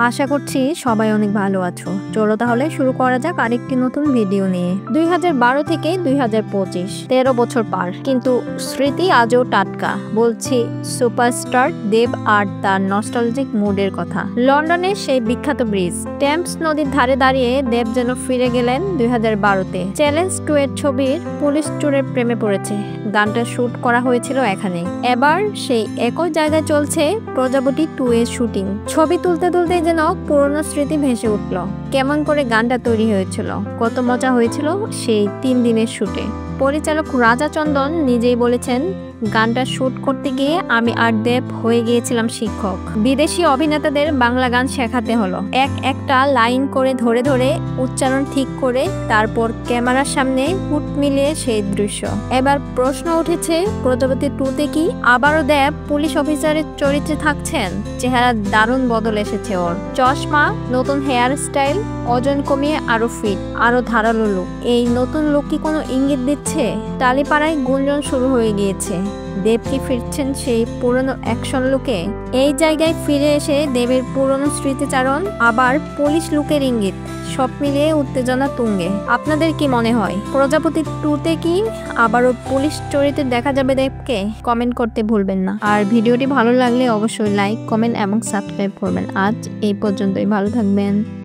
আশা করছি সবাই অনেক ভালো আছো। চলো তাহলে শুরু করা যাক আরেকটি নতুন ভিডিও নিয়ে। 2012 থেকে 2025 13 বছর পার, কিন্তু স্মৃতি আজও টাটকা। বলছি সুপারস্টার দেব আর তার নস্টালজিক মুডের কথা। লন্ডনের সেই বিখ্যাত ব্রিজ টেমস নদীর ধারে দাঁড়িয়ে দেব যেন ফিরে গেলেন 2012-তে। চ্যালেঞ্জ 2 এর ছবির পুলিশ চোরের প্রেমে পড়েছে। গানটা শুট করা হয়েছিল এখানে। এবার সেই একই জায়গায় চলছে প্রজাপতি 2 এর শুটিং। ছবি তুলতে তুলতে যেন পুরনো স্মৃতি ভেসে উঠল। কেমন করে গানটা তৈরি হয়েছিল, কত মজা হয়েছিল সেই 3 দিনের শুটে। পরিচালক রাজা চন্দন নিজেই বলেছেন, গানটা শুট করতে গিয়ে আমি আর দেব হয়ে গিয়েছিলাম শিক্ষক। বিদেশি অভিনেতাদের বাংলা গান শেখাতে হলো। একটা লাইন করে ধরে ধরে উচ্চারণ ঠিক করে তারপর ক্যামেরার সামনে হুট মিলিয়ে সেই দৃশ্য। এবার প্রশ্ন উঠেছে, প্রজাপতি 2-তে কি আবারও দেব পুলিশ অফিসারের চরিত্রে থাকছেন? চেহারা দারুণ বদল এসেছে ওর। চশমা, নতুন হেয়ার স্টাইল, ওজন কমিয়ে আরো ফিট, আরো ধারালো লুক। এই নতুন লুক কি কোনো ইঙ্গিত দিচ্ছে? টালিপাড়ায় গুঞ্জন শুরু হয়ে গিয়েছে, দেব কি ফিরছেন সেই পুরনো অ্যাকশন লুকে? এই জায়গায় ফিরে এসে দেবের পুরনো স্মৃতিচারণ, আবার পুলিশ লুকের ইঙ্গিত, সব মিলিয়ে উত্তেজনা তুঙ্গে। আপনাদের কি মনে হয়, প্রজাপতি 2-তে কি আবারও পুলিশ চরিত্রে দেখা যাবে দেবকে? কমেন্ট করতে ভুলবেন না। আর ভিডিওটি ভালো লাগলে অবশ্যই লাইক, কমেন্ট এবং সাবস্ক্রাইব করবেন। আজ এই পর্যন্তই, ভালো থাকবেন।